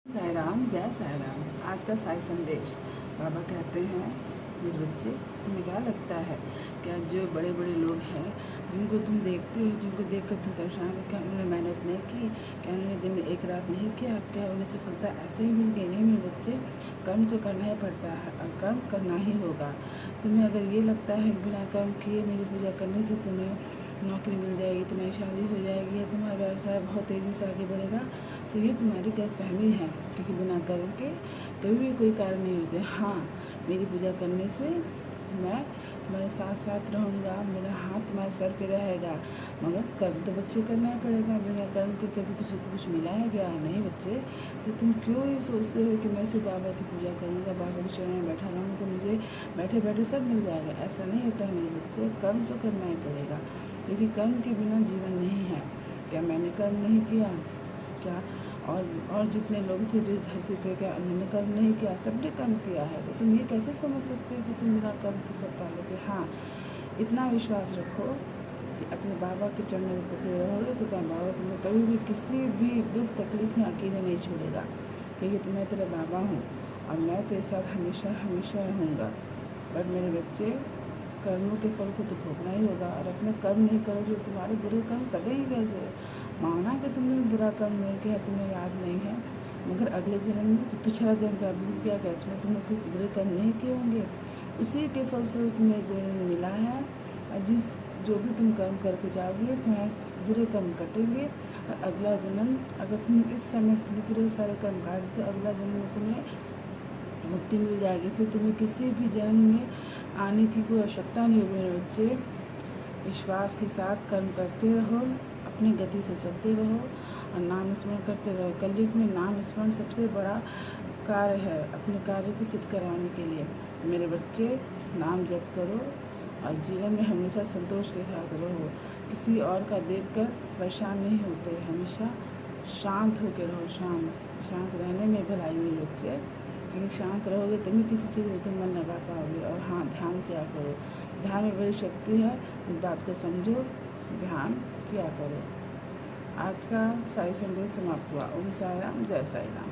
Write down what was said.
साई राम, जय साई राम। आज का साई संदेश। बाबा कहते हैं, मेरे बच्चे, तुम्हें क्या लगता है क्या जो बड़े बड़े लोग हैं जिनको तुम देखते हो, जिनको देखकर तुम परेशान हो, क्या उन्होंने मेहनत नहीं की? क्या उन्होंने दिन में एक रात नहीं किया? क्या उन्हें सफलता ऐसे ही मिल गई? नहीं मेरे बच्चे, कर्म तो करना ही पड़ता है और कर्म करना ही होगा। तुम्हें अगर ये लगता है बिना कर्म किए मेरी पूजा करने से तुम्हें नौकरी मिल जाएगी, तुम्हारी शादी हो जाएगी या तुम्हारा व्यवसाय बहुत तेज़ी से आगे बढ़ेगा, तो ये तुम्हारी गलतफहमी है। क्योंकि बिना कर्म के कभी भी कोई कार्य नहीं होते। हाँ, मेरी पूजा करने से मैं तुम्हारे साथ साथ रहूँगा, मेरा हाथ तुम्हारे सर पे रहेगा, मगर कर्म तो बच्चे करना ही पड़ेगा। बिना कर्म के कभी किसी को कुछ मिला है क्या? नहीं बच्चे। तो तुम क्यों ये सोचते हो कि मैं सिर्फ बाबा की पूजा करूँगा, बाबा के चरणों में बैठा रहूँगा तो मुझे बैठे बैठे सब मिल जाएगा? ऐसा नहीं होता है मेरे बच्चे। कर्म तो करना ही पड़ेगा, क्योंकि कर्म के बिना जीवन नहीं है। क्या मैंने कर्म नहीं किया? क्या और जितने लोग थे जो धरती पे, क्या उन्होंने कर्म नहीं किया? सबने कर्म किया है। तो तुम ये कैसे समझ सकते हो कि तुम बिना कर्म के सब पालोगे? हाँ, इतना विश्वास रखो कि अपने बाबा के चरणों में पकड़े रहोगे तो बाबा तुम्हें कभी भी किसी भी दुख तकलीफ में अकेले नहीं छोड़ेगा, क्योंकि मैं तेरा बाबा हूँ और मैं तेरे साथ हमेशा हमेशा रहूँगा। बट मेरे बच्चे, कर्मों के फल को तो भोगना ही होगा, और अपने कर्म नहीं करोगे तुम्हारे बुरे कर्म कटे ही कैसे? माना कि तुमने बुरा कर्म नहीं किया, तुम्हें याद नहीं है, मगर अगले जन्म में जो पिछला जन्म था भूल गया क्या? उसमें तुमने कुछ बुरे कर्म नहीं किए होंगे, उसी के फलस्वरूप तुम्हें जन्म मिला है। और जो भी तुम कर्म करके जाओगे तुम्हारे बुरे कर्म कटेंगे, और अगला जन्म अगर तुम इस समय पूरे सारे कर्म काट से अगला जन्म में तुम्हें मुक्ति मिल जाएगी। फिर तुम्हें किसी भी जन्म में आने की कोई आवश्यकता नहीं होगी। मेरे बच्चे, विश्वास के साथ कर्म करते रहो, अपनी गति से चलते रहो और नाम स्मरण करते रहो। कलयुग में नाम स्मरण सबसे बड़ा कार्य है अपने कार्य को सिद्ध कराने के लिए। मेरे बच्चे, नाम जप करो और जीवन में हमेशा संतोष के साथ रहो। किसी और का देखकर परेशान नहीं होते, हमेशा शांत होकर रहो। शांत रहने में भलाई मेरे बच्चे, क्योंकि शांत रहोगे तभी किसी चीज़ में तुम मन लगा पाओगे। और हाँ, ध्यान किया करो, ध्यान में बड़ी शक्ति है, इस बात को समझो, ध्यान किया करो। आज का साई संदेश समाप्त हुआ। ओम साई राम, जय साई राम।